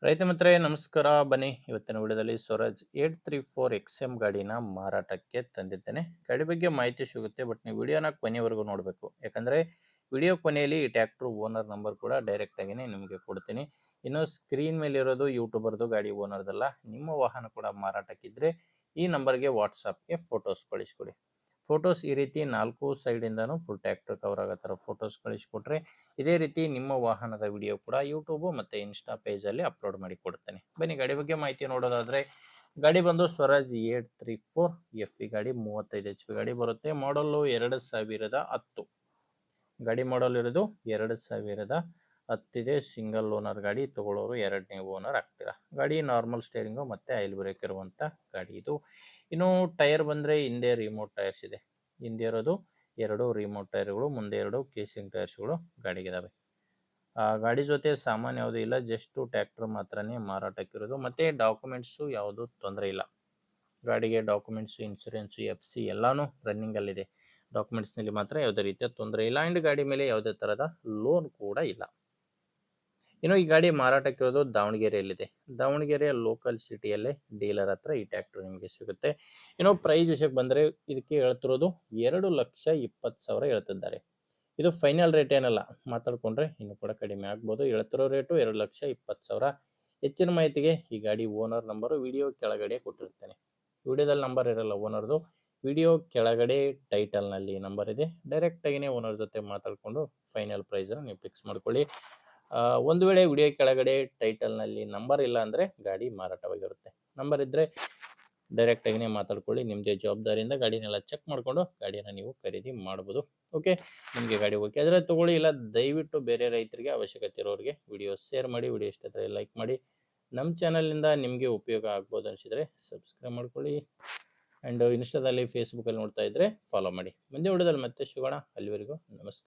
ರೈತ ಮಿತ್ರರೇ ನಮಸ್ಕಾರ. ಬನ್ನಿ ಇವತ್ತಿನ ವಿಡಿಯೋದಲ್ಲಿ ಸ್ವರಾಜ್ 834 XM ಗಾಡಿನ ಮಾರಾಟಕ್ಕೆ ತಂದಿದ್ದೇನೆ. ಗಾಡಿ ಬಗ್ಗೆ ಮಾಹಿತಿ ಸಿಗುತ್ತೆ, ಬಟ್ ನೀವು ವಿಡಿಯೋನ ಕೊನೆವರೆಗೂ ನೋಡಬೇಕು. ಯಾಕಂದರೆ ವಿಡಿಯೋ ಕೊನೆಯಲ್ಲಿ ಈ ಟ್ರ್ಯಾಕ್ಟರ್ ಓನರ್ ನಂಬರ್ ಕೂಡ ಡೈರೆಕ್ಟ್ ಆಗಿನೇ ನಿಮಗೆ ಕೊಡ್ತೀನಿ. ಇನ್ನು ಸ್ಕ್ರೀನ್ ಮೇಲೆ ಇರೋದು ಯೂಟ್ಯೂಬರ್ದು ಗಾಡಿ ಓನರ್ದಲ್ಲ. ನಿಮ್ಮ ವಾಹನ ಕೂಡ ಮಾರಾಟಕ್ಕಿದ್ರೆ ಈ ನಂಬರ್ಗೆ ವಾಟ್ಸಪ್ಗೆ ಫೋಟೋಸ್ ಕಳಿಸ್ಕೊಡಿ. ಫೋಟೋಸ್ ಈ ರೀತಿ 4 ಸೈಡಿಂದನೂ ಫುಲ್ ಟ್ರ್ಯಾಕ್ಟರ್ ಕವರ್ ಆಗೋ ಥರ ಫೋಟೋಸ್ ಕಳಿಸ್ಕೊಟ್ರೆ ಇದೇ ರೀತಿ ನಿಮ್ಮ ವಾಹನದ ವಿಡಿಯೋ ಕೂಡ ಯೂಟ್ಯೂಬು ಮತ್ತು ಇನ್ಸ್ಟಾ ಪೇಜಲ್ಲಿ ಅಪ್ಲೋಡ್ ಮಾಡಿ ಕೊಡ್ತೇನೆ. ಬನ್ನಿ ಗಾಡಿ ಬಗ್ಗೆ ಮಾಹಿತಿ ನೋಡೋದಾದರೆ, ಗಾಡಿ ಬಂದು ಸ್ವರಾಜ್ 834 FE ಗಾಡಿ, 35 HP ಗಾಡಿ ಬರುತ್ತೆ. ಮಾಡಲ್ಲು 2010. ಗಾಡಿ ಮಾಡಲ್ ಇರೋದು 2010 ಇದೆ. ಸಿಂಗಲ್ ಓನರ್ ಗಾಡಿ. ತಗೊಳ್ಳೋರು ಎರಡನೇ ಓನರ್ ಆಗ್ತೀರಾ. ಗಾಡಿ ನಾರ್ಮಲ್ ಸ್ಟೇರಿಂಗು ಮತ್ತು ಆಯಿಲ್ ಬ್ರೇಕ್ ಇರುವಂಥ ಗಾಡಿ ಇದು. ಇನ್ನು ಟೈರ್ ಬಂದರೆ ಹಿಂದೆ ರಿಮೋಟ್ ಟೈರ್ಸ್ ಇದೆ. ಹಿಂದೆ ಇರೋದು 2 ರಿಮೋಟ್ ಟೈರ್ಗಳು, ಮುಂದೆ 2 ಕೇಸಿಂಗ್ ಟೈರ್ಸ್ಗಳು ಗಾಡಿಗಿದ್ದಾವೆ. ಗಾಡಿ ಜೊತೆ ಸಾಮಾನು ಯಾವುದೂ ಇಲ್ಲ, ಜಸ್ಟು ಟ್ರ್ಯಾಕ್ಟರ್ ಮಾತ್ರನೇ ಮಾರಾಟಕ್ಕಿರೋದು. ಮತ್ತು ಡಾಕ್ಯುಮೆಂಟ್ಸು ಯಾವುದೂ ತೊಂದರೆ ಇಲ್ಲ. ಗಾಡಿಗೆ ಡಾಕ್ಯುಮೆಂಟ್ಸು, ಇನ್ಶೂರೆನ್ಸು, FC ಎಲ್ಲನೂ ರನ್ನಿಂಗಲ್ಲಿದೆ. ಡಾಕ್ಯುಮೆಂಟ್ಸ್ನಲ್ಲಿ ಮಾತ್ರ ಯಾವುದೇ ರೀತಿಯ ತೊಂದರೆ ಇಲ್ಲ. ಆ್ಯಂಡ್ ಗಾಡಿ ಮೇಲೆ ಯಾವುದೇ ಥರದ ಲೋನ್ ಕೂಡ ಇಲ್ಲ. ಇನ್ನು ಈ ಗಾಡಿ ಮಾರಾಟಕ್ಕಿರೋದು ದಾವಣಗೆರೆಯಲ್ಲಿದೆ. ದಾವಣಗೆರೆಯ ಲೋಕಲ್ ಸಿಟಿಯಲ್ಲೇ ಡೀಲರ್ ಹತ್ರ ಈ ಟ್ರ್ಯಾಕ್ಟರ್ ನಿಮಗೆ ಸಿಗುತ್ತೆ. ಇನ್ನು ಪ್ರೈಸ್ ವಿಷಯಕ್ಕೆ ಬಂದರೆ ಇದಕ್ಕೆ ಹೇಳ್ತಿರೋದು 2,20,000 ಹೇಳ್ತಿದ್ದಾರೆ. ಇದು ಫೈನಲ್ ರೇಟ್ ಏನಲ್ಲ, ಮಾತಾಡಿಕೊಂಡ್ರೆ ಇನ್ನೂ ಕೂಡ ಕಡಿಮೆ ಆಗ್ಬೋದು. ಹೇಳ್ತಿರೋ ರೇಟು 2,20,000. ಹೆಚ್ಚಿನ ಮಾಹಿತಿಗೆ ಈ ಗಾಡಿ ಓನರ್ ನಂಬರು ವಿಡಿಯೋ ಕೆಳಗಡೆ ಕೊಟ್ಟಿರ್ತೇನೆ. ವಿಡಿಯೋದಲ್ಲಿ ನಂಬರ್ ಇರಲ್ಲ ಓನರ್ದು, ವಿಡಿಯೋ ಕೆಳಗಡೆ ಟೈಟಲ್ನಲ್ಲಿ ನಂಬರ್ ಇದೆ. ಡೈರೆಕ್ಟಾಗಿಯೇ ಓನರ್ ಜೊತೆ ಮಾತಾಡಿಕೊಂಡು ಫೈನಲ್ ಪ್ರೈಸನ್ನು ನೀವು ಫಿಕ್ಸ್ ಮಾಡ್ಕೊಳ್ಳಿ. ಒಂದು ವೇಳೆ ವಿಡಿಯೋ ಕೆಳಗಡೆ ಟೈಟಲ್ನಲ್ಲಿ ನಂಬರ್ ಇಲ್ಲ ಅಂದರೆ ಗಾಡಿ ಮಾರಾಟವಾಗಿರುತ್ತೆ. ನಂಬರ್ ಇದ್ದರೆ ಡೈರೆಕ್ಟಾಗಿಯೇ ಮಾತಾಡ್ಕೊಳ್ಳಿ. ನಿಮ್ಮದೇ ಜವಾಬ್ದಾರಿಯಿಂದ ಗಾಡಿನೆಲ್ಲ ಚೆಕ್ ಮಾಡಿಕೊಂಡು ಗಾಡಿಯನ್ನು ನೀವು ಖರೀದಿ ಮಾಡ್ಬೋದು. ಓಕೆ, ನಿಮಗೆ ಗಾಡಿ ಓಕೆ ಆದರೆ ತೊಗೊಳ್ಳಿ, ಇಲ್ಲ ದಯವಿಟ್ಟು ಬೇರೆ ರೈತರಿಗೆ ಅವಶ್ಯಕತೆ ಇರೋರಿಗೆ ವಿಡಿಯೋ ಶೇರ್ ಮಾಡಿ. ವಿಡಿಯೋ ಇಷ್ಟ ಆದರೆ ಲೈಕ್ ಮಾಡಿ. ನಮ್ಮ ಚಾನಲಿಂದ ನಿಮಗೆ ಉಪಯೋಗ ಆಗ್ಬೋದು ಅನಿಸಿದರೆ ಸಬ್ಸ್ಕ್ರೈಬ್ ಮಾಡ್ಕೊಳ್ಳಿ. ಆ್ಯಂಡ್ ಇನ್ಸ್ಟಾದಲ್ಲಿ, ಫೇಸ್ಬುಕ್ಕಲ್ಲಿ ನೋಡ್ತಾ ಇದ್ದರೆ ಫಾಲೋ ಮಾಡಿ. ಮುಂದೆ ವಿಡಿಯೋದಲ್ಲಿ ಮತ್ತೆ ಸಿಗೋಣ. ಅಲ್ಲಿವರೆಗೂ ನಮಸ್ಕಾರ.